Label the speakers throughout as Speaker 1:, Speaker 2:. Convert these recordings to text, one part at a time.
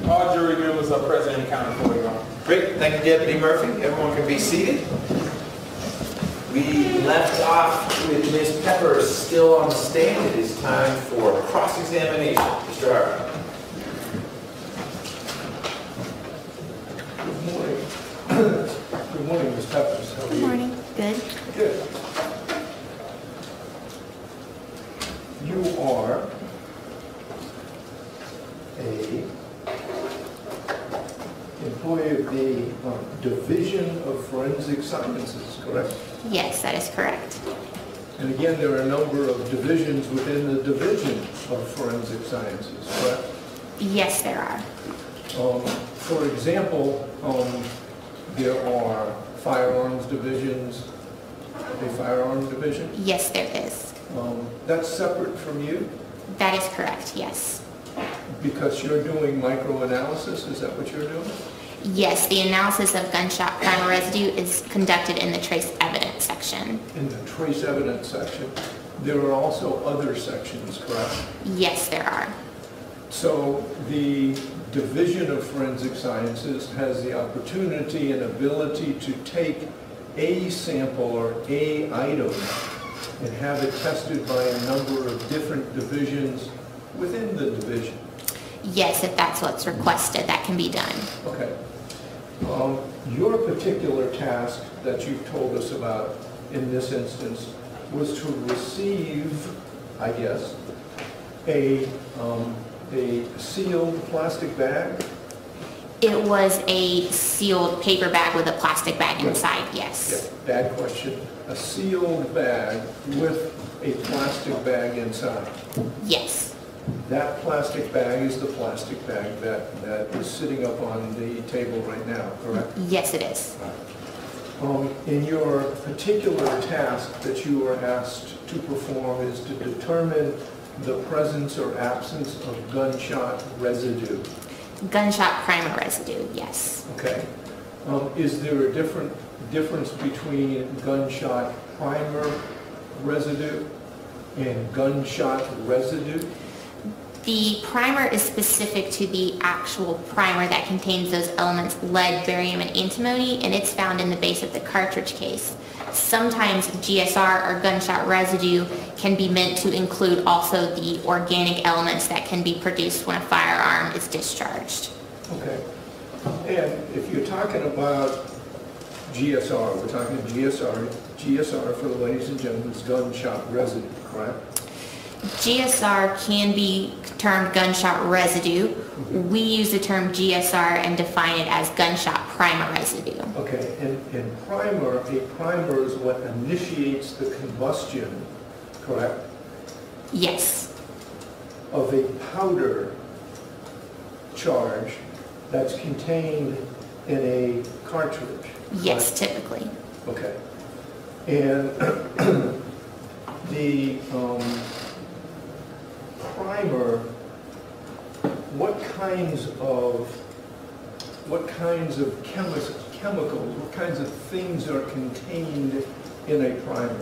Speaker 1: All jury members are present and counted for, Your Honor.
Speaker 2: Great, thank you, Deputy Murphy. Everyone can be seated. We left off with Ms. Pepper still on the stand. It is time for cross-examination. Mr. Hart.
Speaker 3: Good morning. Good morning, Ms. Peppers. How are you?
Speaker 4: Good morning. Good.
Speaker 3: Good. You are a employee of the Division of Forensic Sciences, correct?
Speaker 4: Yes, that is correct.
Speaker 3: And again, there are a number of divisions within the Division of Forensic Sciences, correct?
Speaker 4: Yes, there are.
Speaker 3: For example, there are firearms divisions, a firearms division.
Speaker 4: Yes, there is.
Speaker 3: That's separate from you
Speaker 4: That is correct, yes.
Speaker 3: because you're doing microanalysis, is that what you're doing?
Speaker 4: Yes, the analysis of gunshot primer residue is conducted in the trace evidence section.
Speaker 3: In the trace evidence section. There are also other sections, correct?
Speaker 4: Yes, there are.
Speaker 3: So the Division of Forensic Sciences has the opportunity and ability to take a sample or a item and have it tested by a number of different divisions within the division.
Speaker 4: Yes, if that's what's requested, that can be done.
Speaker 3: Okay. Your particular task that you've told us about in this instance was to receive, I guess, a sealed plastic bag?
Speaker 4: It was a sealed paper bag with a plastic bag inside, yes.
Speaker 3: Yeah, bad question. A sealed bag with a plastic bag inside.
Speaker 4: Yes.
Speaker 3: That plastic bag is the plastic bag that is sitting up on the table right now, correct?
Speaker 4: Yes, it is.
Speaker 3: In your particular task that you were asked to perform is to determine the presence or absence of gunshot residue.
Speaker 4: Gunshot primer residue, yes.
Speaker 3: Okay. Is there a difference between gunshot primer residue and gunshot residue?
Speaker 4: The primer is specific to the actual primer that contains those elements, lead, barium, and antimony, and it's found in the base of the cartridge case. Sometimes GSR or gunshot residue can be meant to include also the organic elements that can be produced when a firearm is discharged.
Speaker 3: Okay. And if you're talking about GSR, we're talking GSR for the ladies and gentlemen is gunshot residue, correct?
Speaker 4: GSR can be termed gunshot residue. We use the term GSR and define it as gunshot primer residue.
Speaker 3: Okay, and a primer is what initiates the combustion, correct?
Speaker 4: Yes.
Speaker 3: Of a powder charge that's contained in a cartridge.
Speaker 4: Yes,
Speaker 3: Correct?
Speaker 4: typically.
Speaker 3: Okay. And the primer, what kinds of chemicals, what kinds of things are contained in a primer?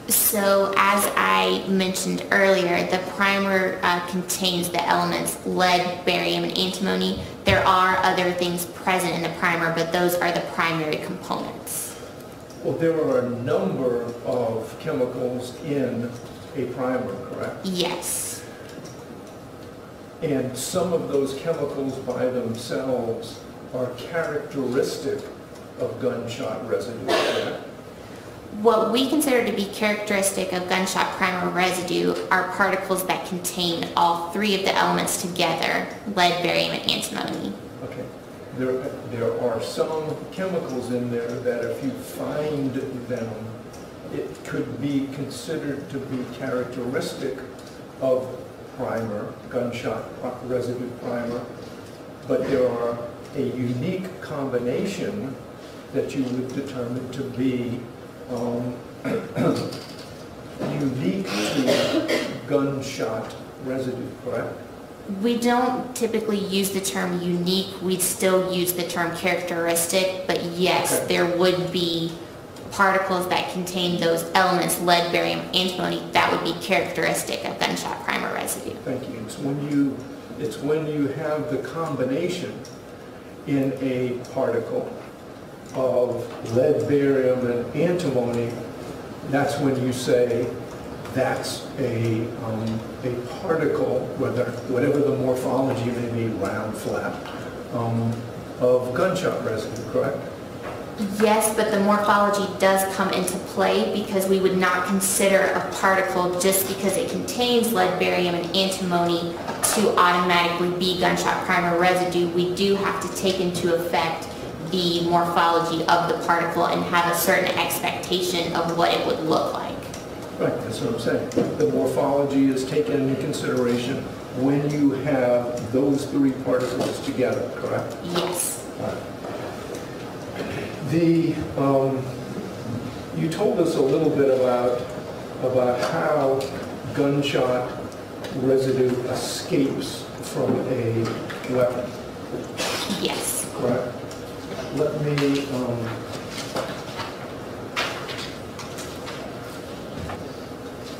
Speaker 4: So as I mentioned earlier, the primer contains the elements lead, barium, and antimony. There are other things present in the primer, but those are the primary components.
Speaker 3: Well, there are a number of chemicals in a primer, correct?
Speaker 4: Yes.
Speaker 3: And some of those chemicals by themselves are characteristic of gunshot residue, correct?
Speaker 4: What we consider to be characteristic of gunshot primer residue are particles that contain all three of the elements together, lead, barium, and antimony.
Speaker 3: Okay. There are some chemicals in there that if you find them, it could be considered to be characteristic of primer, gunshot residue primer, but there are a unique combination that you would determine to be unique to gunshot residue, correct?
Speaker 4: We don't typically use the term unique, we still use the term characteristic, but yes,
Speaker 3: Okay.
Speaker 4: there would be particles that contain those elements, lead, barium, antimony, that would be characteristic of gunshot primer residue.
Speaker 3: Thank you. So It's when you have the combination in a particle of lead, barium, and antimony, that's when you say that's a particle, whatever the morphology may be, round, flat, of gunshot residue, correct?
Speaker 4: Yes, but the morphology does come into play because we would not consider a particle just because it contains lead, barium, and antimony to automatically be gunshot primer residue. We do have to take into effect the morphology of the particle and have a certain expectation of what it would look like.
Speaker 3: Right, that's what I'm saying. The morphology is taken into consideration when you have those three particles together, correct?
Speaker 4: Yes.
Speaker 3: All right. You told us a little bit about how gunshot residue escapes from a weapon.
Speaker 4: Yes.
Speaker 3: Correct. Let me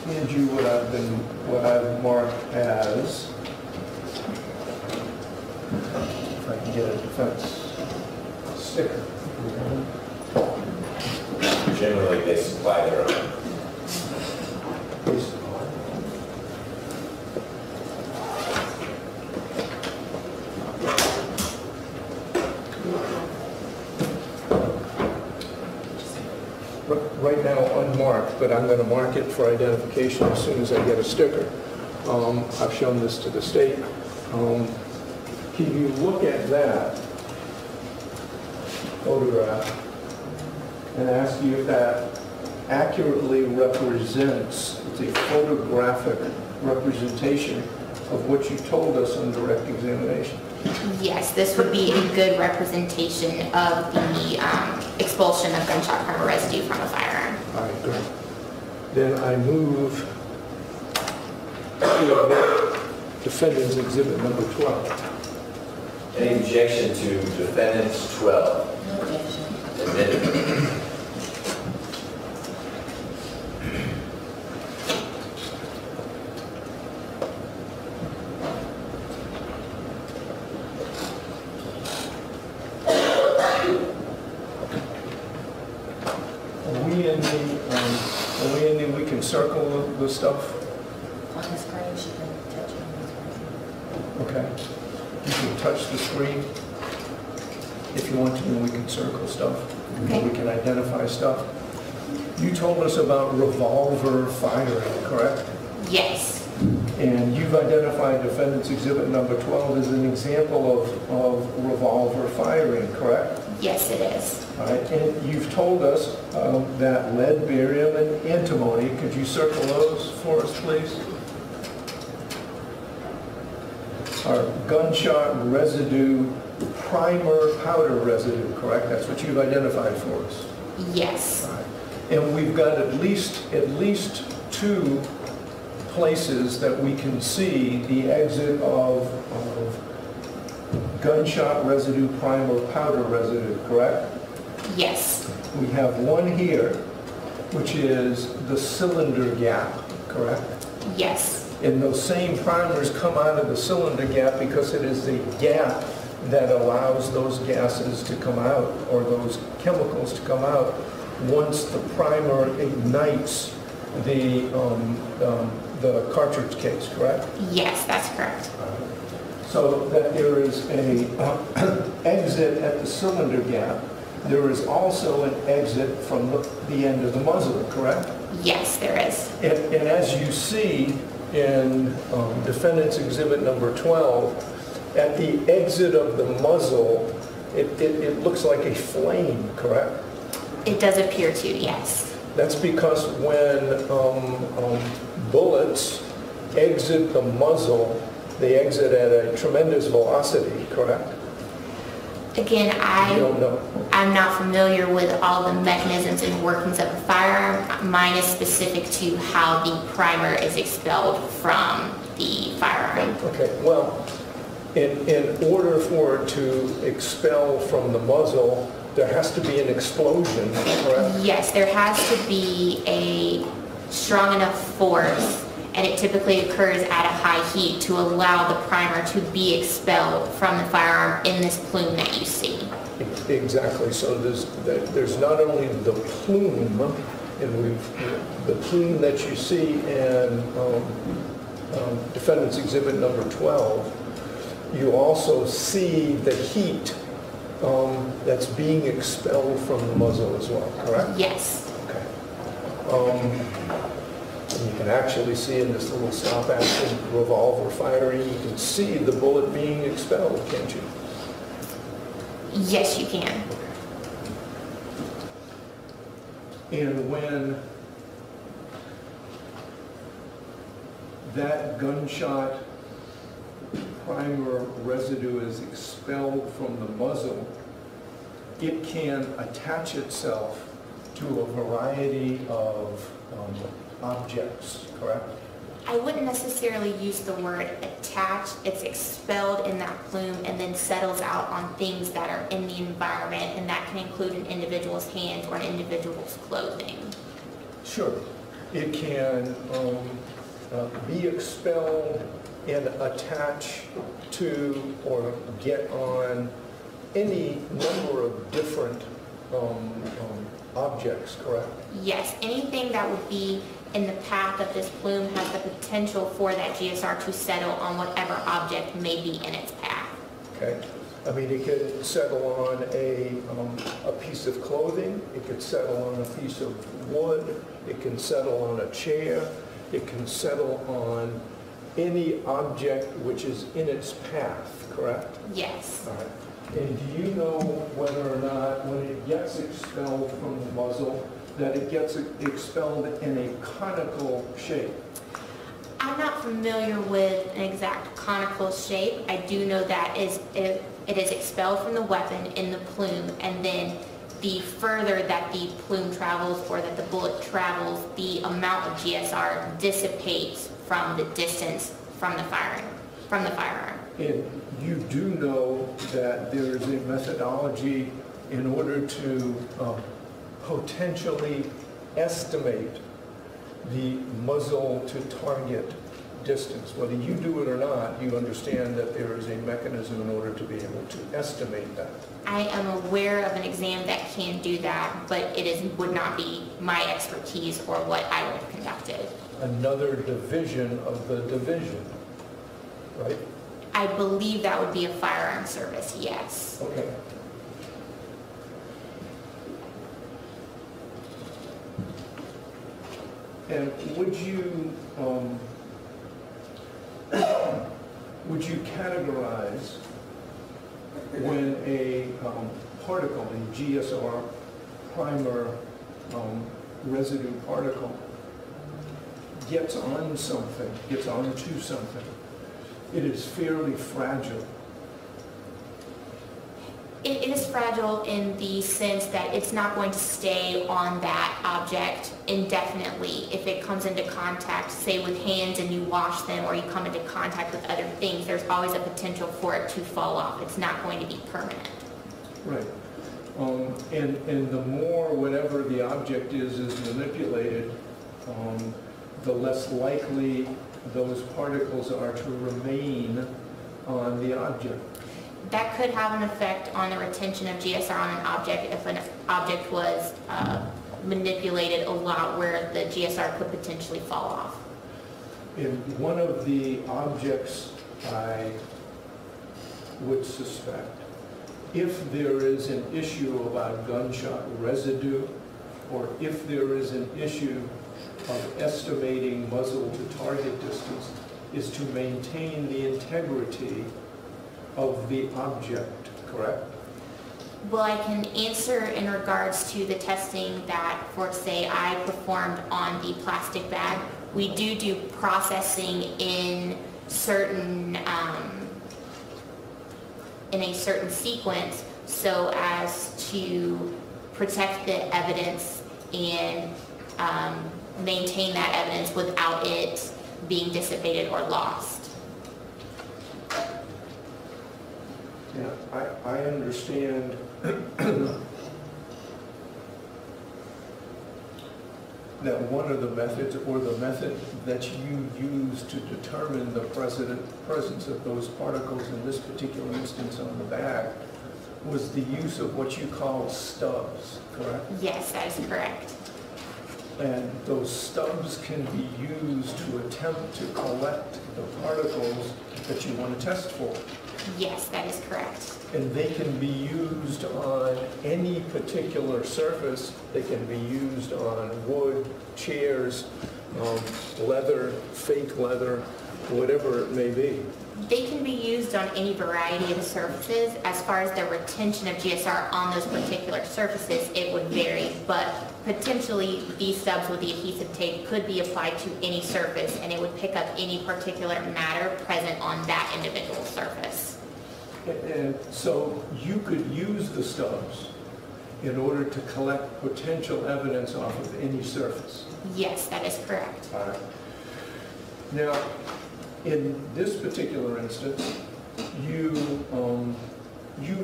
Speaker 3: hand you what I've marked as, if I can get a defense sticker.
Speaker 2: Generally, they supply their own.
Speaker 3: Right now unmarked, but I'm going to mark it for identification as soon as I get a sticker. I've shown this to the state. Can you look at that photograph and ask you if that accurately represents, it's a photographic representation of what you told us on direct examination?
Speaker 4: Yes, this would be a good representation of the expulsion of gunshot primer residue from a firearm.
Speaker 3: All right, good. Then I move to defendant's exhibit number 12.
Speaker 2: Any objection to defendant's 12?
Speaker 5: No objection.
Speaker 2: Admitted.
Speaker 3: We can circle the stuff?
Speaker 5: On the screen, she can touch it on the screen.
Speaker 3: Okay. You can touch the screen. If you want to, then we can circle stuff.
Speaker 4: Okay.
Speaker 3: We can identify stuff. You told us about revolver firing, correct?
Speaker 4: Yes.
Speaker 3: And you've identified defendant's exhibit number 12 as an example of revolver firing, correct?
Speaker 4: Yes, it is.
Speaker 3: All right, and you've told us that lead, barium, and antimony, could you circle those for us, please? Are gunshot residue, primer powder residue, correct? That's what you've identified for us.
Speaker 4: Yes.
Speaker 3: All right. And we've got at least two places that we can see the exit of gunshot residue, primer powder residue, correct?
Speaker 4: Yes.
Speaker 3: We have one here, which is the cylinder gap, correct?
Speaker 4: Yes.
Speaker 3: And those same primers come out of the cylinder gap because it is the gap that allows those gases to come out, or those chemicals to come out, once the primer ignites the cartridge case, correct?
Speaker 4: Yes, that's correct.
Speaker 3: So that there is an exit at the cylinder gap. There is also an exit from the end of the muzzle, correct?
Speaker 4: Yes, there is.
Speaker 3: And as you see in defendant's exhibit number 12, at the exit of the muzzle, it looks like a flame, correct?
Speaker 4: It does appear to, yes.
Speaker 3: That's because when bullets exit the muzzle, they exit at a tremendous velocity, correct?
Speaker 4: Again,
Speaker 3: You don't know.
Speaker 4: I'm not familiar with all the mechanisms and workings of a firearm. Mine is specific to how the primer is expelled from the firearm.
Speaker 3: Okay, well, in order for it to expel from the muzzle, there has to be an explosion, correct?
Speaker 4: Yes, there has to be a strong enough force and it typically occurs at a high heat to allow the primer to be expelled from the firearm in this plume that you see.
Speaker 3: Exactly. So there's not only the plume, and the plume that you see in Defendant's Exhibit number 12, you also see the heat that's being expelled from the muzzle as well, correct?
Speaker 4: Yes.
Speaker 3: Okay. And you can actually see in this little stop-action revolver firing, you can see the bullet being expelled, can't you?
Speaker 4: Yes, you can.
Speaker 3: And when that gunshot primer residue is expelled from the muzzle, it can attach itself to a variety of objects, correct?
Speaker 4: I wouldn't necessarily use the word attach. It's expelled in that plume and then settles out on things that are in the environment, and that can include an individual's hands or an individual's clothing.
Speaker 3: Sure. It can be expelled and attach to or get on any number of different objects, correct?
Speaker 4: Yes, anything that would be in the path of this plume has the potential for that GSR to settle on whatever object may be in its path.
Speaker 3: Okay. I mean, it could settle on a piece of clothing, it could settle on a piece of wood, it can settle on a chair, it can settle on any object which is in its path, correct?
Speaker 4: Yes.
Speaker 3: All right. And do you know whether or not when it gets expelled from the muzzle, that it gets expelled in a conical shape?
Speaker 4: I'm not familiar with an exact conical shape. I do know that it is expelled from the weapon in the plume, and then the further that the plume travels or that the bullet travels, the amount of GSR dissipates from the distance from the firearm.
Speaker 3: And you do know that there is a methodology in order to potentially estimate the muzzle to target distance. Whether you do it or not, you understand that there is a mechanism in order to be able to estimate that.
Speaker 4: I am aware of an exam that can do that, but would not be my expertise or what I would have conducted.
Speaker 3: Another division of the division, right?
Speaker 4: I believe that would be a firearm service, yes.
Speaker 3: Okay. And would you categorize when a particle, a GSR primer residue particle gets on something, gets onto something, it is fairly fragile?
Speaker 4: It is fragile in the sense that it's not going to stay on that object indefinitely. If it comes into contact, say with hands, and you wash them, or you come into contact with other things, there's always a potential for it to fall off. It's not going to be permanent.
Speaker 3: Right. And the more whatever the object is manipulated, the less likely those particles are to remain on the object.
Speaker 4: That could have an effect on the retention of GSR on an object if an object was manipulated a lot, where the GSR could potentially fall off.
Speaker 3: In one of the objects, I would suspect, if there is an issue about gunshot residue, or if there is an issue of estimating muzzle to target distance, is to maintain the integrity of the object, correct?
Speaker 4: Well, I can answer in regards to the testing that, for say, I performed on the plastic bag. We do processing in certain in a certain sequence, so as to protect the evidence and maintain that evidence without it being dissipated or lost.
Speaker 3: Yeah, I understand. that one of the methods, or the method that you use to determine the presence of those particles in this particular instance on the bag was the use of what you call stubs, correct?
Speaker 4: Yes, that is correct.
Speaker 3: And those stubs can be used to attempt to collect the particles that you want to test for.
Speaker 4: Yes, that is correct.
Speaker 3: And they can be used on any particular surface. They can be used on wood, chairs, leather, fake leather, whatever it may be.
Speaker 4: They can be used on any variety of surfaces. As far as the retention of GSR on those particular surfaces, it would vary, but potentially these stubs with the adhesive tape could be applied to any surface and it would pick up any particular matter present on that individual surface.
Speaker 3: And so you could use the stubs in order to collect potential evidence off of any surface.
Speaker 4: Yes, that is correct.
Speaker 3: All right. Now, in this particular instance, you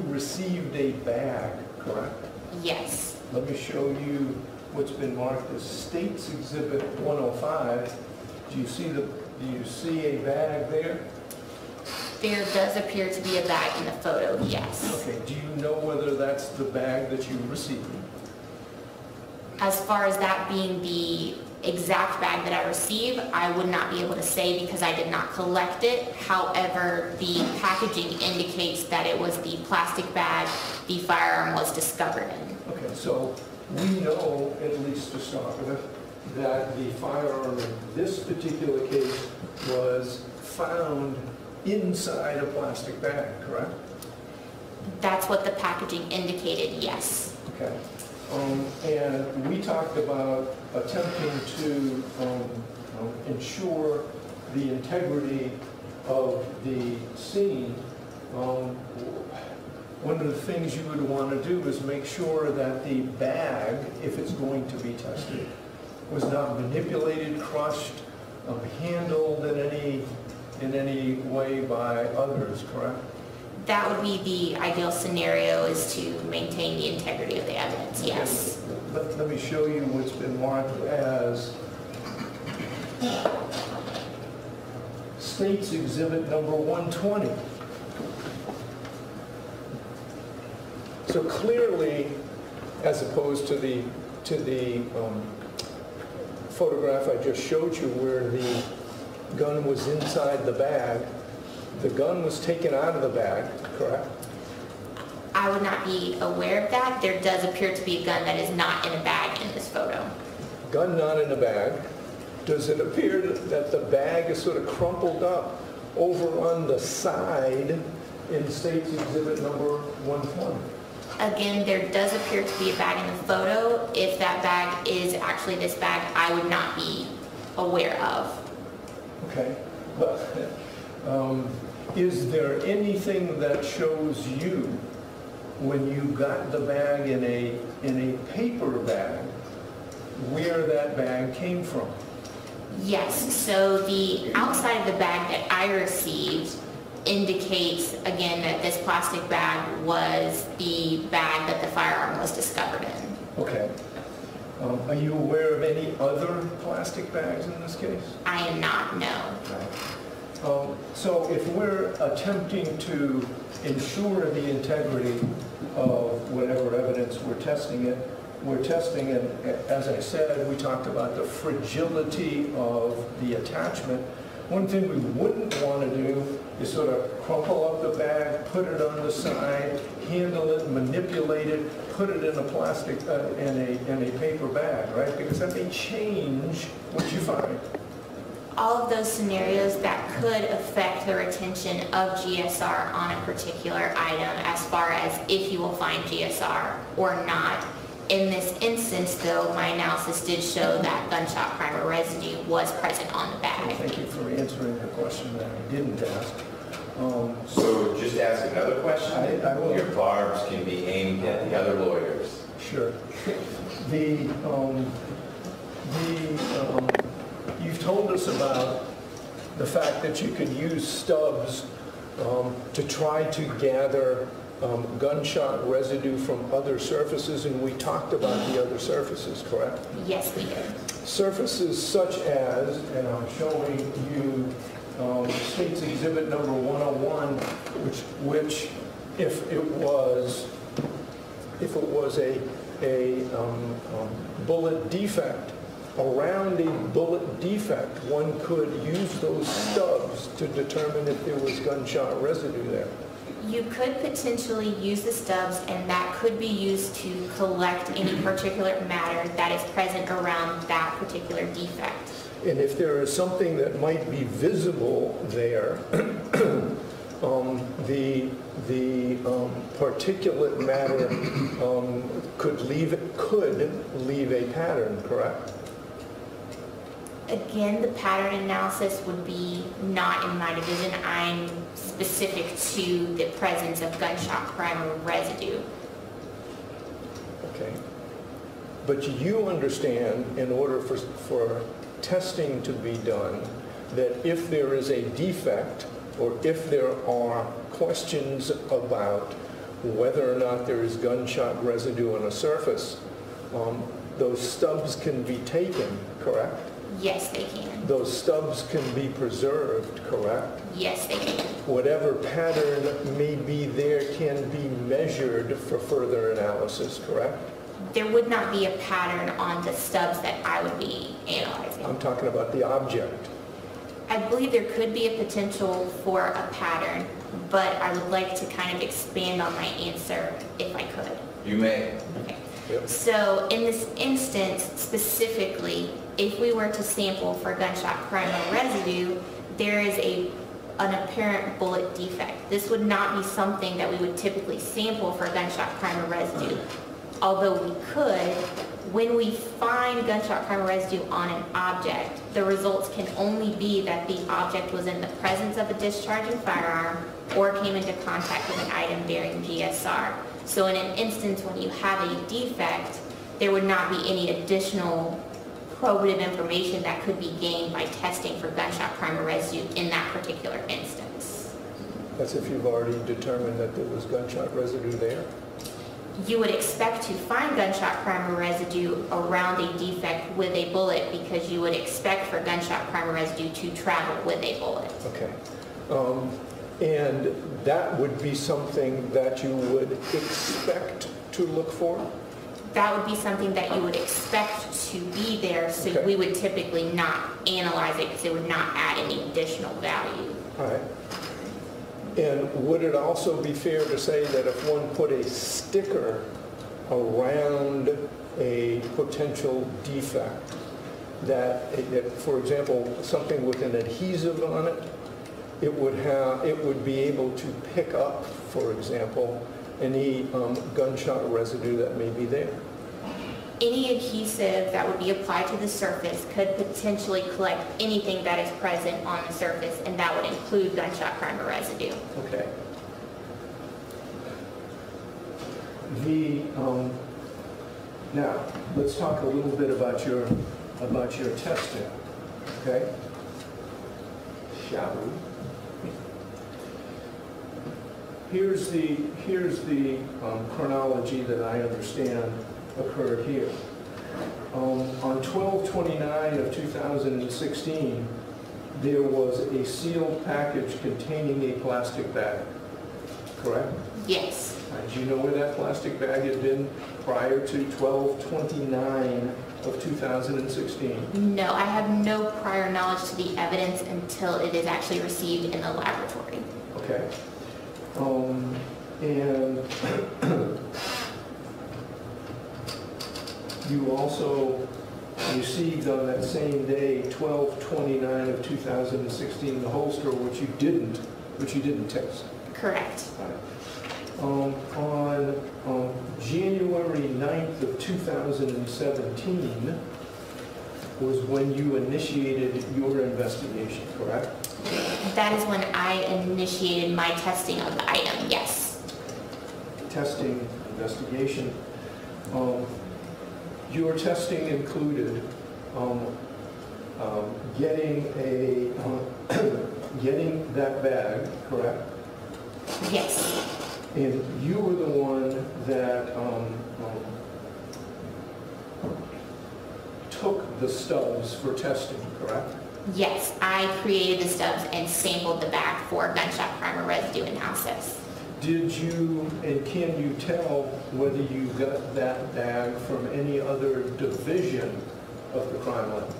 Speaker 3: received a bag, correct?
Speaker 4: Yes.
Speaker 3: Let me show you what's been marked as State's Exhibit 105. Do you see a bag there?
Speaker 4: There does appear to be a bag in the photo, yes.
Speaker 3: Okay, do you know whether that's the bag that you received?
Speaker 4: As far as that being the exact bag that I received, I would not be able to say because I did not collect it. However, the packaging indicates that it was the plastic bag the firearm was discovered in.
Speaker 3: Okay, so we know, at least to start with, that the firearm in this particular case was found inside a plastic bag, correct?
Speaker 4: That's what the packaging indicated, yes.
Speaker 3: Okay. And we talked about attempting to ensure the integrity of the scene. One of the things you would want to do is make sure that the bag, if it's going to be tested, was not manipulated, crushed, handled in any way by others, correct?
Speaker 4: That would be the ideal scenario, is to maintain the integrity of the evidence, yes.
Speaker 3: Okay. Let me show you what's been marked as State's Exhibit number 120. So clearly, as opposed to the photograph I just showed you where the gun was inside the bag, the gun was taken out of the bag, correct?
Speaker 4: I would not be aware of that. There does appear to be a gun that is not in a bag in this photo.
Speaker 3: Gun not in a bag. Does it appear that the bag is sort of crumpled up over on the side in State's Exhibit number 120?
Speaker 4: Again, there does appear to be a bag in the photo. If that bag is actually this bag, I would not be aware of.
Speaker 3: Okay, but is there anything that shows you when you got the bag in a paper bag where that bag came from?
Speaker 4: Yes, so the outside of the bag that I received indicates, again, that this plastic bag was the bag that the firearm was discovered in.
Speaker 3: Okay. Are you aware of any other plastic bags in this case?
Speaker 4: I am not, no.
Speaker 3: So if we're attempting to ensure the integrity of whatever evidence we're testing it, as I said, we talked about the fragility of the attachment. One thing we wouldn't want to do is sort of crumple up the bag, put it on the side, handle it, manipulate it, put it in a plastic, in a paper bag, right? Because that may change what you find.
Speaker 4: All of those scenarios that could affect the retention of GSR on a particular item, as far as if you will find GSR or not. In this instance, though, my analysis did show that gunshot primer residue was present on the bag.
Speaker 3: Thank you for answering the question that I didn't ask.
Speaker 2: So just ask another question.
Speaker 3: I will.
Speaker 2: Your barbs can be aimed at the other lawyers.
Speaker 3: Sure. You've told us about the fact that you could use stubs to try to gather gunshot residue from other surfaces, and we talked about the other surfaces, correct?
Speaker 4: Yes, we did.
Speaker 3: surfaces such as, and I'm showing you State's Exhibit number 101, which if it was a bullet defect, around a bullet defect, one could use those stubs to determine if there was gunshot residue there.
Speaker 4: You could potentially use the stubs, and that could be used to collect any particular matter that is present around that particular defect.
Speaker 3: And if there is something that might be visible there, the particulate matter could leave a pattern, correct?
Speaker 4: Again, the pattern analysis would be not in my division. I'm specific to the presence of gunshot primer residue.
Speaker 3: Okay. But you understand, in order for testing to be done, that if there is a defect or if there are questions about whether or not there is gunshot residue on a surface, those stubs can be taken, correct?
Speaker 4: Yes, they can.
Speaker 3: Those stubs can be preserved, correct?
Speaker 4: Yes, they can.
Speaker 3: Whatever pattern may be there can be measured for further analysis, correct?
Speaker 4: There would not be a pattern on the stubs that I would be analyzing.
Speaker 3: I'm talking about the object.
Speaker 4: I believe there could be a potential for a pattern, but I would like to kind of expand on my answer if I could.
Speaker 2: You may.
Speaker 4: Okay.
Speaker 3: Yep.
Speaker 4: So in this instance, specifically, if we were to sample for gunshot primer residue, there is an apparent bullet defect. This would not be something that we would typically sample for gunshot primer residue. Although we could, when we find gunshot primer residue on an object, the results can only be that the object was in the presence of a discharging firearm or came into contact with an item bearing GSR. So in an instance when you have a defect, there would not be any additional probative information that could be gained by testing for gunshot primer residue in that particular instance.
Speaker 3: That's if you've already determined that there was gunshot residue there?
Speaker 4: You would expect to find gunshot primer residue around a defect with a bullet because you would expect for gunshot primer residue to travel with a bullet.
Speaker 3: Okay. And that would be something that you would expect to look for?
Speaker 4: That would be something that you would expect to be there, so
Speaker 3: Okay.
Speaker 4: we would typically not analyze it because it would not add any additional value.
Speaker 3: All right. And would it also be fair to say that if one put a sticker around a potential defect, that, for example, something with an adhesive on it, it would be able to pick up, for example, any gunshot residue that may be there?
Speaker 4: Any adhesive that would be applied to the surface could potentially collect anything that is present on the surface, and that would include gunshot primer residue.
Speaker 3: Okay. Now, let's talk a little bit about your testing, okay? Shall we? Here's the chronology that I understand occurred here. On 12/29 of 2016, there was a sealed package containing a plastic bag, correct?
Speaker 4: Yes.
Speaker 3: Do you know where that plastic bag had been prior to 12/29 of 2016?
Speaker 4: No, I have no prior knowledge to the evidence until it is actually received in the laboratory.
Speaker 3: Okay. And you also received on that same day, 12/29 of 2016, the holster, which you didn't test.
Speaker 4: Correct.
Speaker 3: On January 9th of 2017 was when you initiated your investigation, correct?
Speaker 4: That is when I initiated my testing of the item, yes.
Speaker 3: Testing, investigation. Your testing included getting that bag, correct?
Speaker 4: Yes.
Speaker 3: And you were the one that took the stubs for testing, correct?
Speaker 4: Yes, I created the stubs and sampled the bag for gunshot primer residue analysis.
Speaker 3: Did you, and can you tell whether you got that bag from any other division of the crime lab?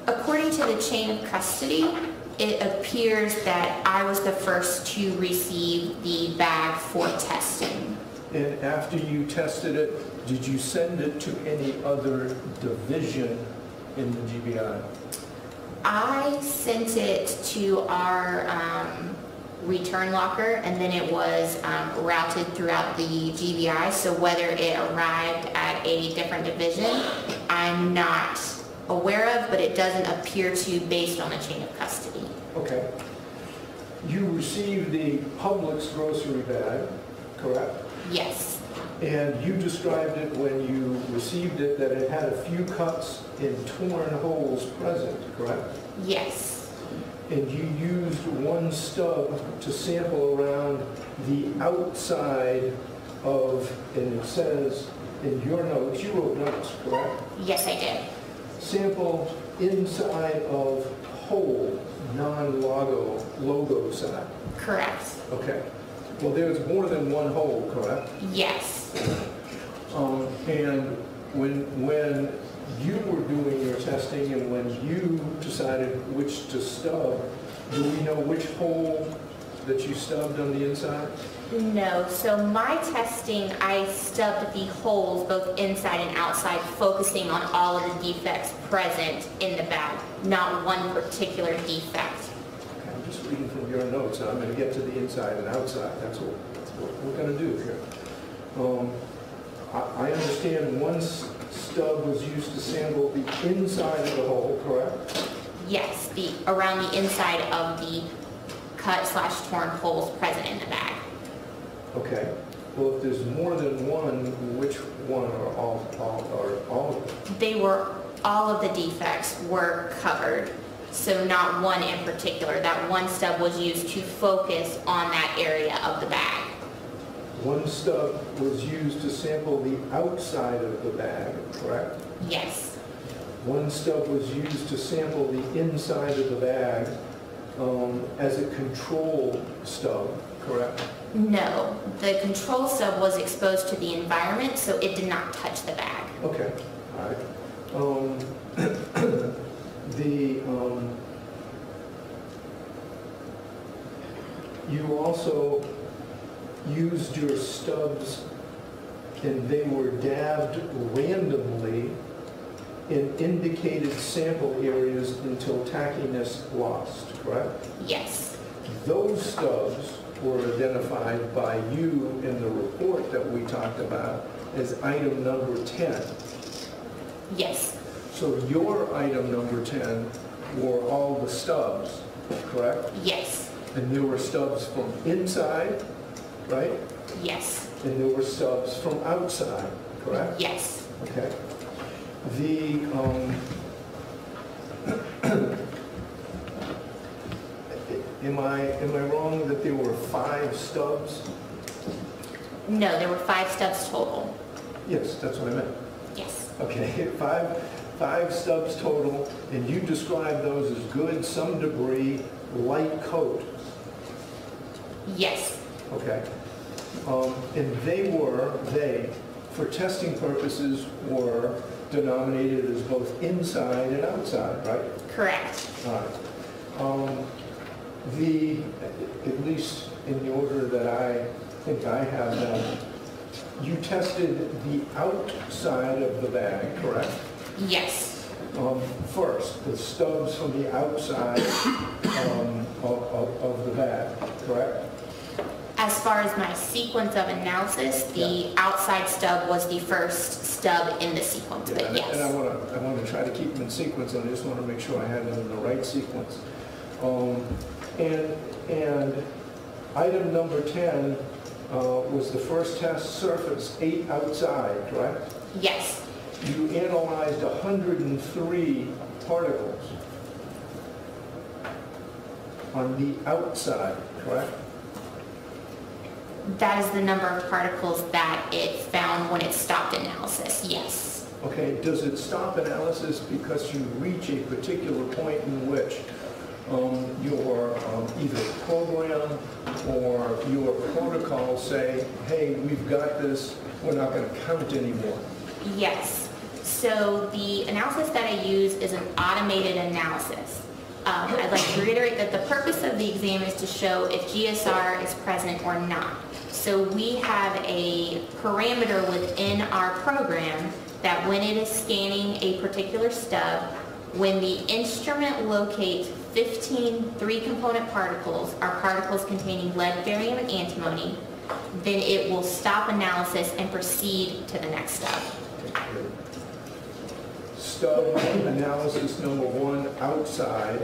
Speaker 4: According to the chain of custody, it appears that I was the first to receive the bag for testing.
Speaker 3: And after you tested it, did you send it to any other division in the GBI?
Speaker 4: I sent it to our return locker, and then it was routed throughout the GBI, so whether it arrived at a different division, I'm not aware of, but it doesn't appear to based on the chain of custody.
Speaker 3: Okay. You received the Publix grocery bag, correct?
Speaker 4: Yes.
Speaker 3: And you described it when you received it that it had a few cuts and torn holes present, correct?
Speaker 4: Yes.
Speaker 3: And you used one stub to sample around the outside of, and it says in your notes, you wrote notes, correct?
Speaker 4: Yes, I did.
Speaker 3: Sample inside of hole, non-logo side.
Speaker 4: Correct.
Speaker 3: Okay. Well, there's more than one hole, correct?
Speaker 4: Yes.
Speaker 3: And when you were doing your testing and when you decided which to stub, do we know which hole that you stubbed on the inside?
Speaker 4: No, so my testing, I stubbed the holes both inside and outside, focusing on all of the defects present in the bag, not one particular defect.
Speaker 3: Okay, I'm just reading from your notes, and I'm going to get to the inside and outside. That's what we're going to do here. I understand one stub was used to sample the inside of the hole, correct?
Speaker 4: Yes, around the inside of the cut/torn holes present in the bag.
Speaker 3: Okay. Well, if there's more than one, which one are all of them?
Speaker 4: All of the defects were covered, so not one in particular. That one stub was used to focus on that area of the bag.
Speaker 3: One stub was used to sample the outside of the bag, correct?
Speaker 4: Yes.
Speaker 3: One stub was used to sample the inside of the bag as a control stub, correct?
Speaker 4: No, the control stub was exposed to the environment, so it did not touch the bag.
Speaker 3: Okay, all right. You also used your stubs and they were dabbed randomly in indicated sample areas until tackiness lost, correct?
Speaker 4: Yes.
Speaker 3: Those stubs were identified by you in the report that we talked about as item number 10.
Speaker 4: Yes.
Speaker 3: So your item number 10 were all the stubs, correct?
Speaker 4: Yes.
Speaker 3: And there were stubs from inside, right?
Speaker 4: Yes.
Speaker 3: And there were stubs from outside, correct?
Speaker 4: Yes.
Speaker 3: Okay. Am I wrong that there were 5 stubs?
Speaker 4: No, there were 5 stubs total.
Speaker 3: Yes, that's what I meant.
Speaker 4: Yes.
Speaker 3: Okay, five stubs total, and you described those as good, some debris, light coat.
Speaker 4: Yes.
Speaker 3: Okay. And they, for testing purposes, were denominated as both inside and outside, right?
Speaker 4: Correct.
Speaker 3: All right. At least in the order that I think I have them, you tested the outside of the bag, correct?
Speaker 4: Yes.
Speaker 3: First, the stubs from the outside of the bag, correct?
Speaker 4: As far as my sequence of analysis, the outside stub was the first stub in the sequence, but yes.
Speaker 3: And I want to try to keep them in sequence, and I just want to make sure I had them in the right sequence. And item number 10 was the first test surface, 8 outside, correct?
Speaker 4: Yes.
Speaker 3: You analyzed 103 particles on the outside, correct?
Speaker 4: That is the number of particles that it found when it stopped analysis, yes.
Speaker 3: Okay, does it stop analysis because you reach a particular point in which your either program or your protocol say, hey, we've got this, we're not going to count anymore?
Speaker 4: Yes. So the analysis that I use is an automated analysis. I'd like to reiterate that the purpose of the exam is to show if GSR is present or not. So we have a parameter within our program that when it is scanning a particular stub, when the instrument locates 15 three-component particles, or particles containing lead, barium, and antimony, then it will stop analysis and proceed to the next stub.
Speaker 3: Stub analysis number 1 outside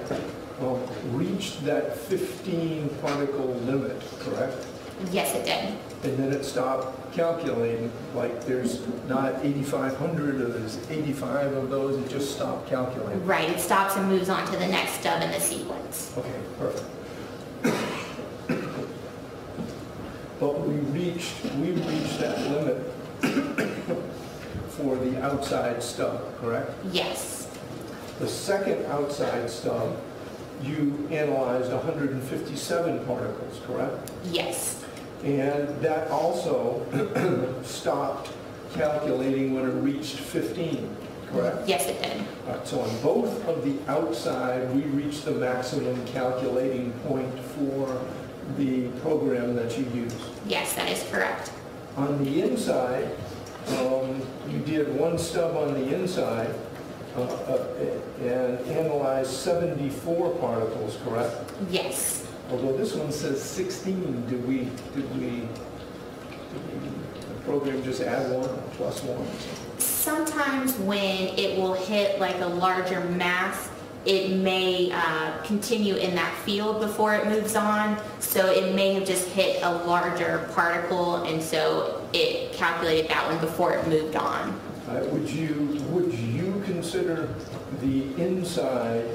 Speaker 3: reached that 15 particle limit, correct?
Speaker 4: Yes, it did.
Speaker 3: And then it stopped calculating, like there's not 8,500 or there's 85 of those, it just stopped calculating.
Speaker 4: Right, it stops and moves on to the next stub in the sequence.
Speaker 3: Okay, perfect. But we reached that limit for the outside stub, correct?
Speaker 4: Yes.
Speaker 3: The second outside stub, you analyzed 157 particles, correct?
Speaker 4: Yes.
Speaker 3: And that also stopped calculating when it reached 15, correct?
Speaker 4: Yes, it did.
Speaker 3: So on both of the outside, we reached the maximum calculating point for the program that you used.
Speaker 4: Yes, that is correct.
Speaker 3: On the inside, you did one stub on the inside and analyzed 74 particles, correct?
Speaker 4: Yes.
Speaker 3: Although this one says 16, did the program just add 1 or plus 1?
Speaker 4: Sometimes when it will hit like a larger mass, it may continue in that field before it moves on. So it may have just hit a larger particle, and so it calculated that one before it moved on.
Speaker 3: Would you consider the inside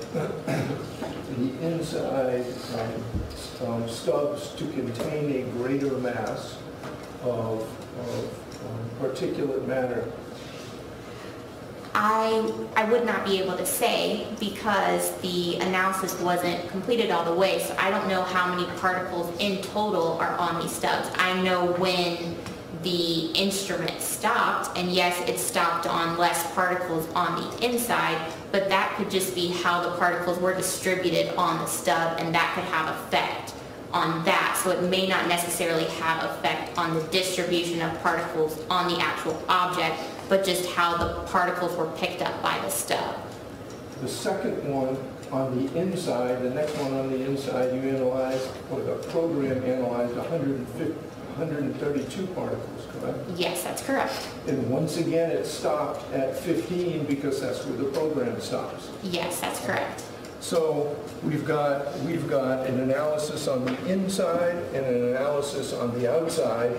Speaker 3: stubs to contain a greater mass of particulate matter?
Speaker 4: I would not be able to say because the analysis wasn't completed all the way, so I don't know how many particles in total are on these stubs. I know when the instrument stopped, and yes, it stopped on less particles on the inside, but that could just be how the particles were distributed on the stub, and that could have effect on that. So it may not necessarily have effect on the distribution of particles on the actual object, but just how the particles were picked up by the stub.
Speaker 3: The second one on the inside, the next one on the inside, you analyzed, or the program analyzed 132 particles, correct?
Speaker 4: Yes, that's correct.
Speaker 3: And once again, it stopped at 15 because that's where the program stops.
Speaker 4: Yes, that's correct.
Speaker 3: So we've got an analysis on the inside and an analysis on the outside.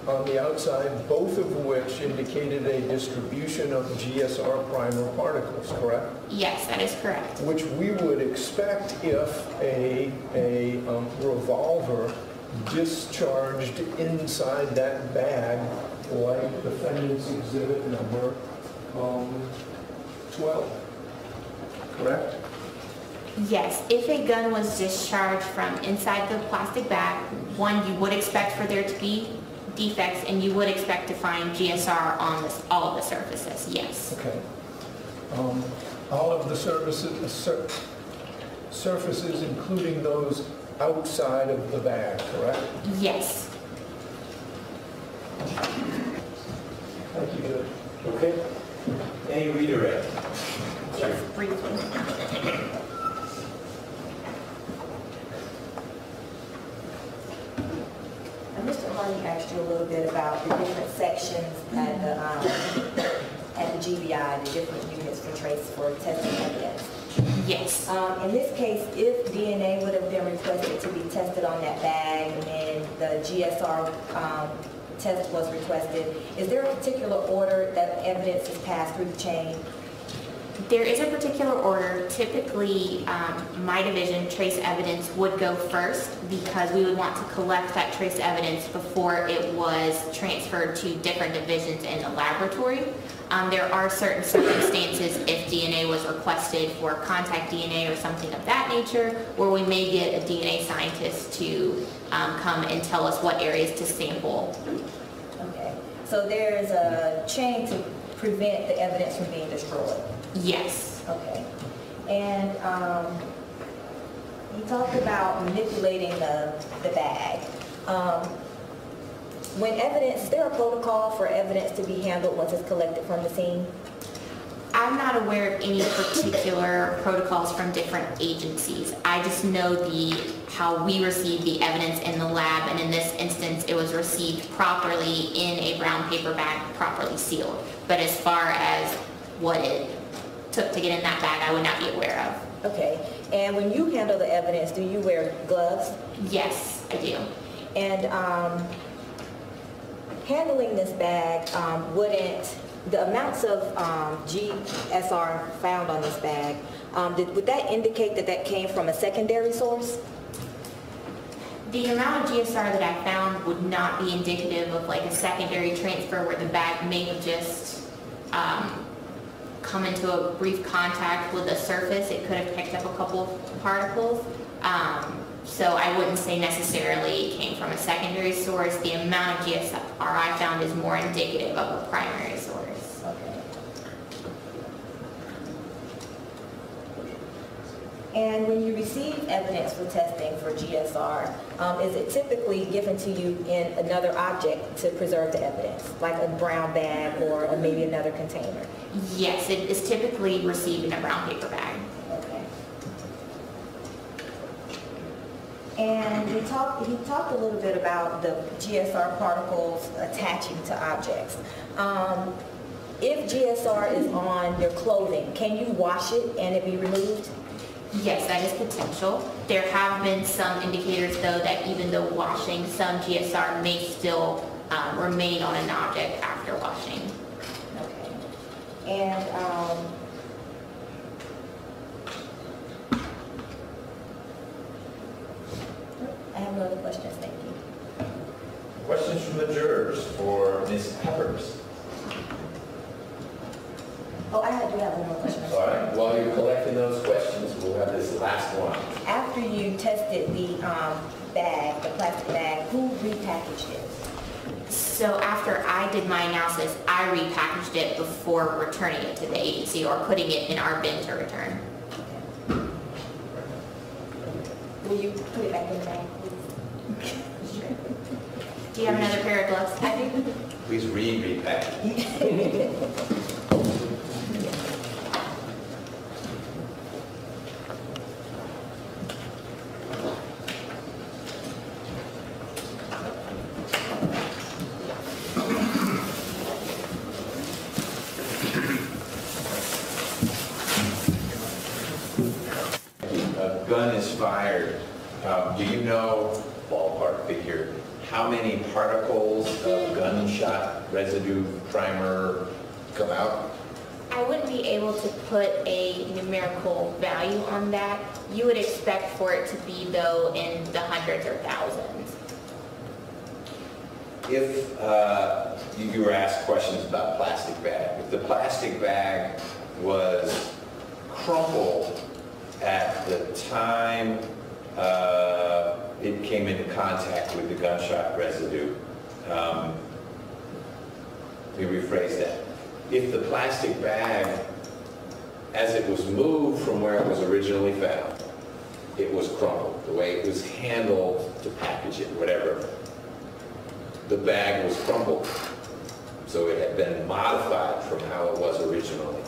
Speaker 3: On the outside, both of which indicated a distribution of GSR primer particles, correct?
Speaker 4: Yes, that is correct.
Speaker 3: Which we would expect if a revolver discharged inside that bag, like defendant's exhibit number 12, correct?
Speaker 4: Yes, if a gun was discharged from inside the plastic bag, one, you would expect for there to be defects, and you would expect to find GSR on all of the surfaces, yes.
Speaker 3: Okay. All of the surfaces, including those outside of the bag, correct?
Speaker 4: Yes.
Speaker 3: Thank you.
Speaker 2: Okay. Any redirect?
Speaker 4: Yes, briefly.
Speaker 5: Mr. Hardy asked you a little bit about the different sections at the GBI, the different units for testing evidence.
Speaker 4: Yes.
Speaker 5: In this case, if DNA would have been requested to be tested on that bag and then the GSR test was requested, is there a particular order that evidence is passed through the chain?
Speaker 4: There is a particular order. Typically, my division, trace evidence, would go first because we would want to collect that trace evidence before it was transferred to different divisions in the laboratory. There are certain circumstances if DNA was requested for contact DNA or something of that nature, where we may get a DNA scientist to come and tell us what areas to sample.
Speaker 5: Okay, so there's a chain to prevent the evidence from being destroyed.
Speaker 4: Yes.
Speaker 5: Okay. And you talked about manipulating the bag. When evidence, is there a protocol for evidence to be handled once it's collected from the scene?
Speaker 4: I'm not aware of any particular protocols from different agencies. I just know how we receive the evidence in the lab, and in this instance, it was received properly in a brown paper bag, properly sealed. But as far as what it took to get in that bag, I would not be aware of.
Speaker 5: Okay. And when you handle the evidence, do you wear gloves?
Speaker 4: Yes, I do.
Speaker 5: And handling this bag, wouldn't the amounts of GSR found on this bag, would that indicate that that came from a secondary source?
Speaker 4: The amount of GSR that I found would not be indicative of like a secondary transfer where the bag may have just come into a brief contact with the surface. It could have picked up a couple of particles. So I wouldn't say necessarily it came from a secondary source. The amount of GSR I found is more indicative of a primary source.
Speaker 5: Okay. And when you receive evidence for testing for GSR, is it typically given to you in another object to preserve the evidence, like a brown bag or maybe another container?
Speaker 4: Yes, it is typically received in a brown paper bag.
Speaker 5: Okay. And he talked a little bit about the GSR particles attaching to objects. If GSR is on your clothing, can you wash it and it be removed?
Speaker 4: Yes, that is potential. There have been some indicators, though, that even though washing, some GSR may still remain on an object after washing.
Speaker 5: Okay. And I have no other questions, thank you.
Speaker 2: Questions from the jurors for Ms. Peppers?
Speaker 5: Oh, I do have one more question.
Speaker 2: All right, while you're collecting those questions, we'll have this last one.
Speaker 5: After you tested the bag, the plastic bag, who repackaged it?
Speaker 4: So after I did my analysis, I repackaged it before returning it to the agency or putting it in our bin to return.
Speaker 5: Will you put it back in the bag, please? Sure.
Speaker 4: Do you have another pair of gloves?
Speaker 5: I do.
Speaker 2: Please repackage. A gun is fired. Do you know, ballpark figure, how many particles of gunshot residue primer come out?
Speaker 4: I wouldn't be able to put a numerical value on that. You would expect for it to be, though, in the hundreds or thousands.
Speaker 2: If you were asked questions about plastic bag, if the plastic bag was crumpled at the time it came into contact with the gunshot residue, let me rephrase that. If the plastic bag, as it was moved from where it was originally found, it was crumpled, the way it was handled to package it, whatever, the bag was crumpled. So it had been modified from how it was originally.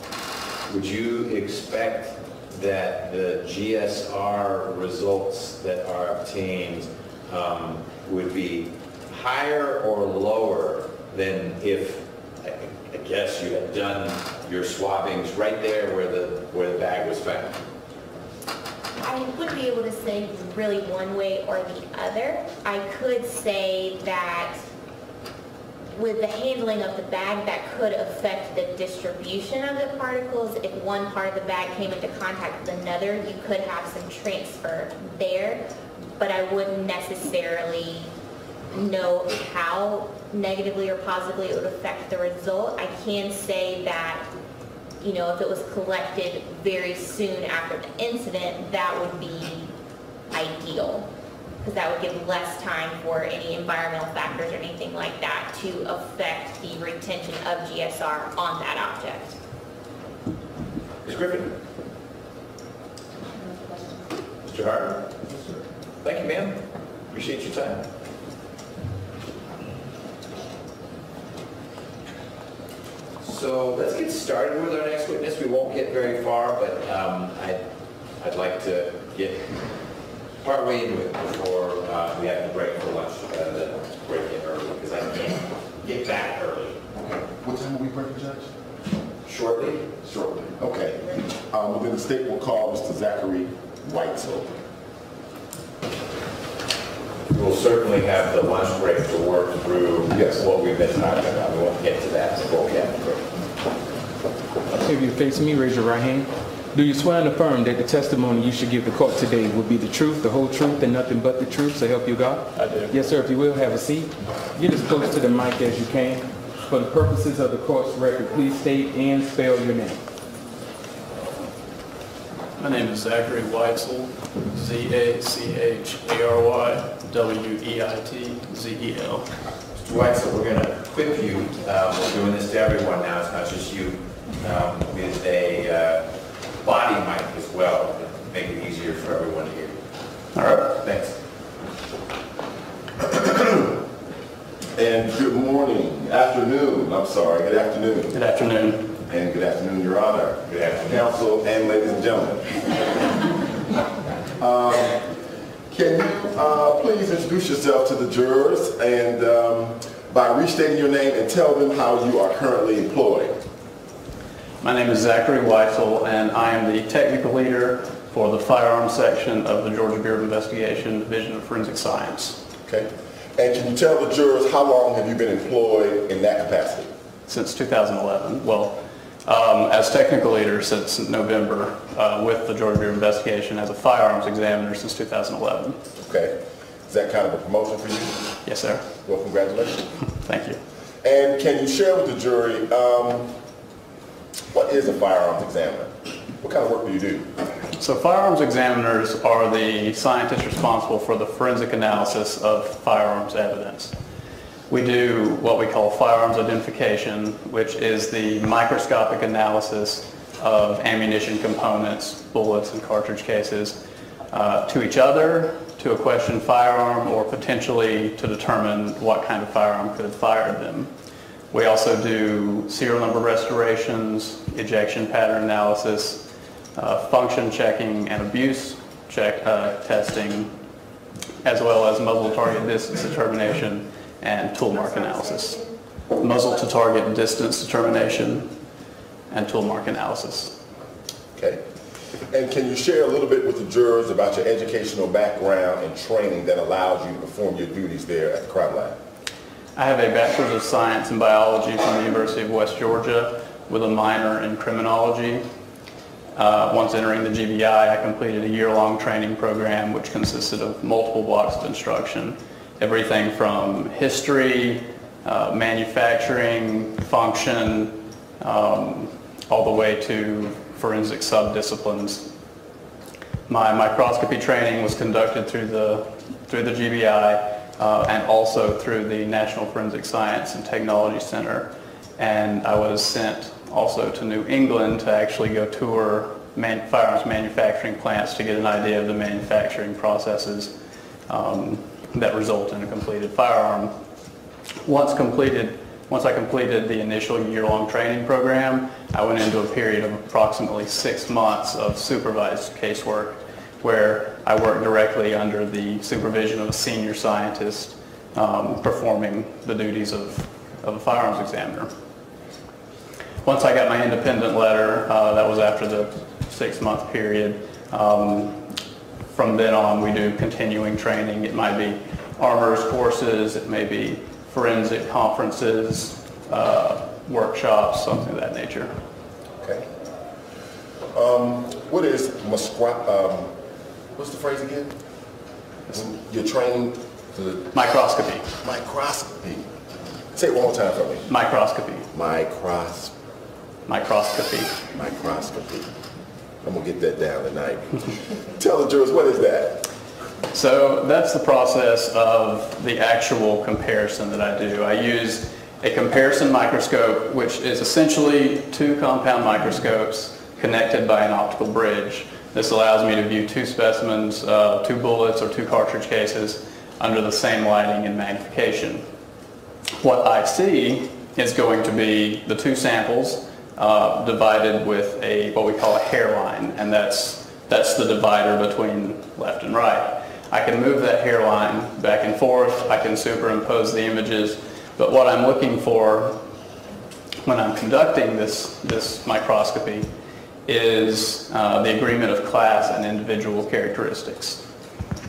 Speaker 2: Would you expect that the GSR results that are obtained would be higher or lower than if, I guess, you had done your swabbings right there where the bag was found?
Speaker 4: I wouldn't be able to say really one way or the other. I could say that with the handling of the bag, that could affect the distribution of the particles. If one part of the bag came into contact with another, you could have some transfer there, but I wouldn't necessarily know how negatively or positively it would affect the result. I can say that, you know, if it was collected very soon after the incident, that would be ideal, because that would give less time for any environmental factors or anything like that to affect the retention of GSR on that object.
Speaker 2: Ms. Griffin? Mr. Hartman? Thank you, ma'am. Appreciate your time. So let's get started with our next witness. We won't get very far, but I'd like to get partway into it before we have to break for lunch, rather than break in early, because I can't get back early.
Speaker 6: Okay. What time will we break, Judge?
Speaker 2: Shortly?
Speaker 6: Shortly. Okay. Then the state will call Mr. Zachary Weitzel.
Speaker 2: We'll certainly have the lunch break to work through what we've been talking about. We won't get to that before we have the break.
Speaker 1: If you face me, raise your right hand. Do you swear and affirm that the testimony you should give the court today will be the truth, the whole truth, and nothing but the truth, so help you God?
Speaker 7: I do.
Speaker 1: Yes, sir. If you will, have a seat. Get as close to the mic as you can. For the purposes of the court's record, please state and spell your name.
Speaker 7: My name is Zachary Weitzel, Z-A-C-H-A-R-Y-W-E-I-T-Z-E-L.
Speaker 2: Mr. Weitzel, we're going to equip you. We're doing this to everyone now. It's not just you. With a body mic as well, to make it easier for everyone to hear.
Speaker 7: All right.
Speaker 2: Thanks.
Speaker 6: And good morning, afternoon, I'm sorry, good afternoon.
Speaker 7: Good afternoon.
Speaker 6: And good afternoon, Your Honor.
Speaker 2: Good afternoon.
Speaker 6: Counsel and ladies and gentlemen. Can you please introduce yourself to the jurors and by restating your name and tell them how you are currently employed?
Speaker 7: My name is Zachary Weitzel, and I am the technical leader for the firearms section of the Georgia Bureau of Investigation Division of Forensic Science.
Speaker 6: Okay. And can you tell the jurors how long have you been employed in that capacity?
Speaker 7: Since 2011. Well, as technical leader since November, with the Georgia Bureau of Investigation as a firearms examiner since 2011.
Speaker 6: Okay. Is that kind of a promotion for you?
Speaker 7: Yes, sir.
Speaker 6: Well, congratulations.
Speaker 7: Thank you.
Speaker 6: And can you share with the jury, what is a firearms examiner? What kind of work do you do?
Speaker 7: So firearms examiners are the scientists responsible for the forensic analysis of firearms evidence. We do what we call firearms identification, which is the microscopic analysis of ammunition components, bullets and cartridge cases, to each other, to a questioned firearm, or potentially to determine what kind of firearm could have fired them. We also do serial number restorations, ejection pattern analysis, function checking and abuse testing, as well as muzzle target distance determination and tool mark analysis. Muzzle to target distance determination and tool mark analysis.
Speaker 6: Okay. And can you share a little bit with the jurors about your educational background and training that allows you to perform your duties there at the crime lab?
Speaker 7: I have a Bachelor's of Science in Biology from the University of West Georgia with a minor in criminology. Once entering the GBI, I completed a year-long training program which consisted of multiple blocks of instruction. Everything from history, manufacturing, function, all the way to forensic sub-disciplines. My microscopy training was conducted through the GBI and also through the National Forensic Science and Technology Center. And I was sent also to New England to actually go tour firearms manufacturing plants to get an idea of the manufacturing processes that result in a completed firearm. Once I completed the initial year-long training program, I went into a period of approximately 6 months of supervised casework where I worked directly under the supervision of a senior scientist performing the duties of a firearms examiner. Once I got my independent letter, that was after the 6-month period. From then on, we do continuing training. It might be armorers courses, it may be forensic conferences, workshops, something of that nature.
Speaker 6: Okay. What is what's the phrase again? When you're trained to
Speaker 7: Microscopy.
Speaker 6: microscopy. Say it one more time for me.
Speaker 7: Microscopy. Microscopy.
Speaker 6: Microscopy. I'm gonna get that down tonight. Tell the jurors, what is that?
Speaker 7: So that's the process of the actual comparison that I do. I use a comparison microscope, which is essentially two compound microscopes connected by an optical bridge. This allows me to view two specimens, two bullets or two cartridge cases under the same lighting and magnification. What I see is going to be the two samples divided with what we call a hairline, and that's the divider between left and right. I can move that hairline back and forth, I can superimpose the images, but what I'm looking for when I'm conducting this microscopy is the agreement of class and individual characteristics.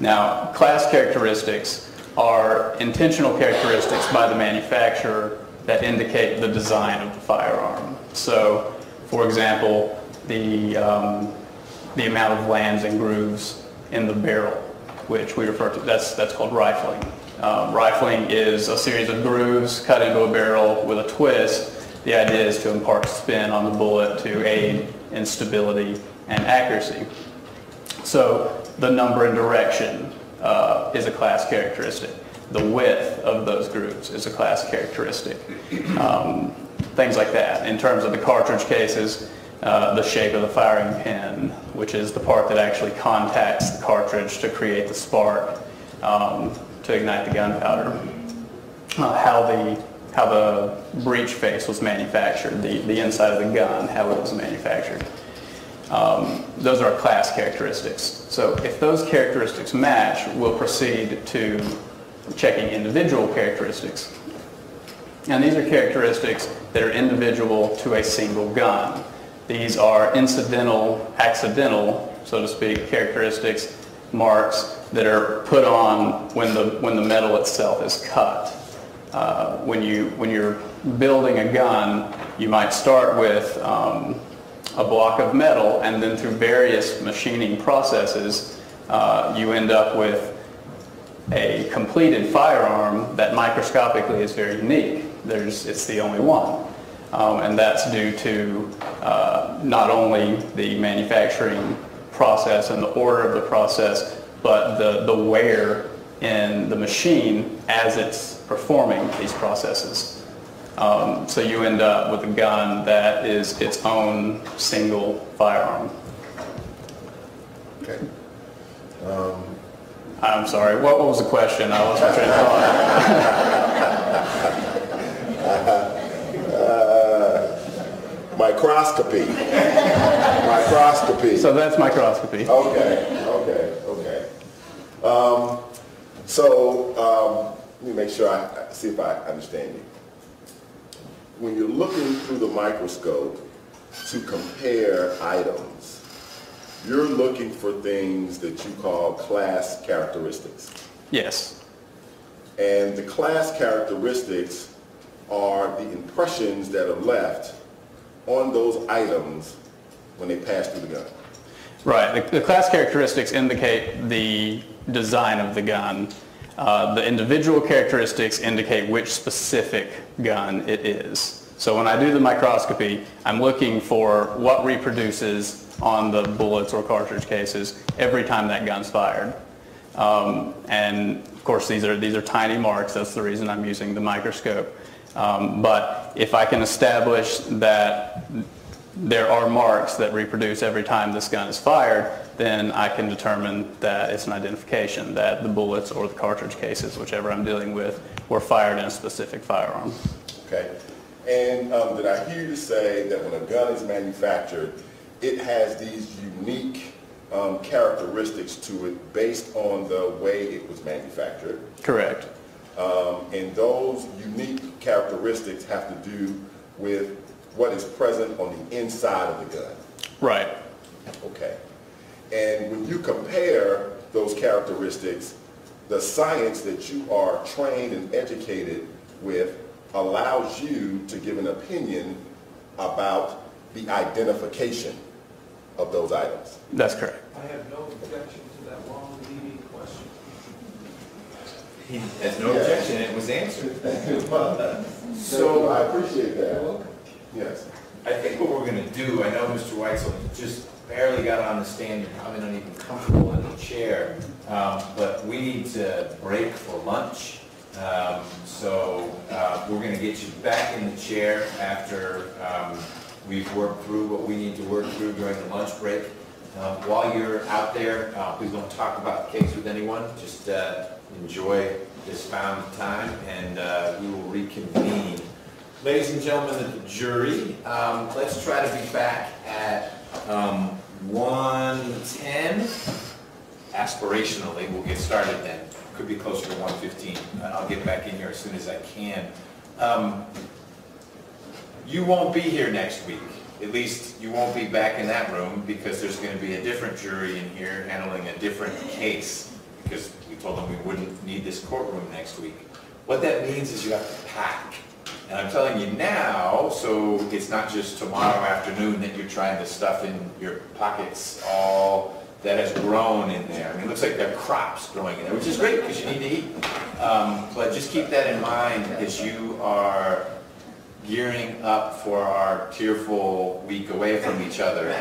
Speaker 7: Now, class characteristics are intentional characteristics by the manufacturer that indicate the design of the firearm. So, for example, the amount of lands and grooves in the barrel, which we refer to, that's called rifling. Rifling is a series of grooves cut into a barrel with a twist. The idea is to impart spin on the bullet to aid in stability and accuracy. So the number and direction is a class characteristic. The width of those grooves is a class characteristic. Things like that. In terms of the cartridge cases, the shape of the firing pin, which is the part that actually contacts the cartridge to create the spark to ignite the gunpowder. How the breech face was manufactured, the inside of the gun, how it was manufactured. Those are class characteristics. So if those characteristics match, we'll proceed to checking individual characteristics. And these are characteristics that are individual to a single gun. These are incidental, accidental, so to speak, characteristics, marks that are put on when the metal itself is cut. When you're building a gun, you might start with a block of metal, and then through various machining processes, you end up with a completed firearm that microscopically is very unique. It's the only one. And that's due to not only the manufacturing process and the order of the process, but the wear in the machine as it's performing these processes. So you end up with a gun that is its own single firearm.
Speaker 6: Okay.
Speaker 7: I'm sorry, what was the question? I lost my train of thought.
Speaker 6: Microscopy. Microscopy.
Speaker 7: So that's microscopy.
Speaker 6: Okay. Let me make sure I see if I understand you. When you're looking through the microscope to compare items, you're looking for things that you call class characteristics.
Speaker 7: Yes.
Speaker 6: And the class characteristics are the impressions that are left on those items when they pass through the gun.
Speaker 7: Right. The class characteristics indicate the design of the gun. The individual characteristics indicate which specific gun it is. So when I do the microscopy, I'm looking for what reproduces on the bullets or cartridge cases every time that gun's fired. And of course these are tiny marks, that's the reason I'm using the microscope. But if I can establish that there are marks that reproduce every time this gun is fired, then I can determine that it's an identification, that the bullets or the cartridge cases, whichever I'm dealing with, were fired in a specific firearm.
Speaker 6: Okay. And did I hear you say that when a gun is manufactured, it has these unique characteristics to it based on the way it was manufactured?
Speaker 7: Correct.
Speaker 6: And those unique characteristics have to do with what is present on the inside of the gun?
Speaker 7: Right.
Speaker 6: Okay. And when you compare those characteristics, the science that you are trained and educated with allows you to give an opinion about the identification of those items.
Speaker 7: That's correct.
Speaker 3: I have no objection to that long leading question.
Speaker 2: He has no objection, it was answered.
Speaker 6: So I appreciate that.
Speaker 3: You're welcome.
Speaker 6: Yes.
Speaker 2: I think what we're going to do, I know Mr. Weitzel just barely got on the stand, you're probably not even comfortable in the chair, but we need to break for lunch. So we're going to get you back in the chair after we've worked through what we need to work through during the lunch break. While you're out there, please don't talk about the case with anyone. Just enjoy this found time, and we will reconvene. Ladies and gentlemen of the jury, let's try to be back at 1:10. Aspirationally, we'll get started then. Could be closer to 1:15. I'll get back in here as soon as I can. You won't be here next week. At least you won't be back in that room, because there's going to be a different jury in here handling a different case, because we told them we wouldn't need this courtroom next week. What that means is you have to pack. And I'm telling you now, so it's not just tomorrow afternoon that you're trying to stuff in your pockets all that has grown in there. I mean, it looks like there are crops growing in there, which is great because you need to eat. But just keep that in mind as you are gearing up for our tearful week away from each other.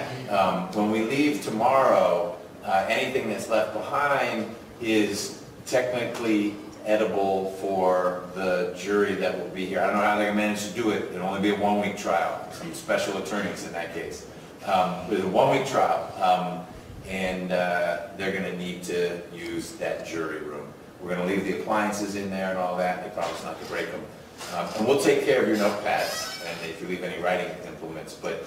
Speaker 2: When we leave tomorrow, anything that's left behind is technically edible for the jury that will be here. I don't know how they're going to manage to do it. It'll only be a one-week trial. Some special attorneys in that case. But it's a one-week trial, and they're going to need to use that jury room. We're going to leave the appliances in there and all that. They promise not to break them. And we'll take care of your notepads, and if you leave any writing implements. But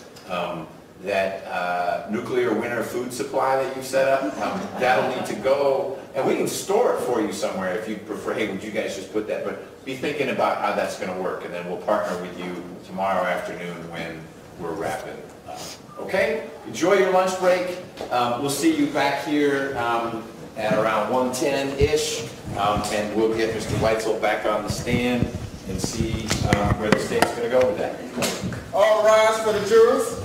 Speaker 2: that nuclear winter food supply that you've set up, that'll need to go, and we can store it for you somewhere if you prefer. Hey, would you guys just put that? But be thinking about how that's going to work, and then we'll partner with you tomorrow afternoon when we're wrapping up. Okay? Enjoy your lunch break. We'll see you back here at around 1:10-ish, and we'll get Mr. Weitzel back on the stand and see where the state's going to go with that.
Speaker 6: All rise for the jurors.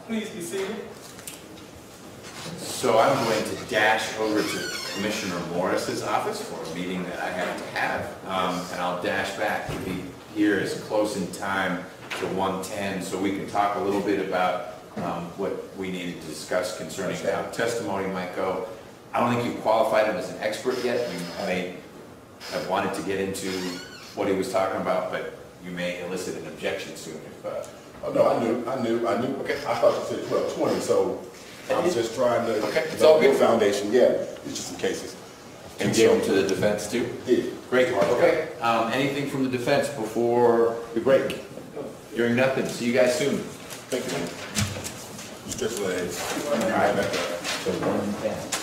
Speaker 3: Please be seated.
Speaker 2: So I'm going to dash over to Commissioner Morris's office for a meeting that I have to have, and I'll dash back to be here as close in time to 1:10 so we can talk a little bit about what we needed to discuss concerning how testimony might go. I don't think you've qualified him as an expert yet. You may have wanted to get into what he was talking about, but you may elicit an objection soon if
Speaker 6: Oh, no, I knew. Okay. I thought you said 12:20, so I was just trying to
Speaker 2: it's all good.
Speaker 6: Foundation. Yeah, it's just some cases.
Speaker 2: And give them to the defense too?
Speaker 6: Yeah.
Speaker 2: Great. Okay. Anything from the defense before we break? Hearing nothing. See you guys soon.
Speaker 6: Thank you, man. Stretch legs.
Speaker 2: All right. So 1:10.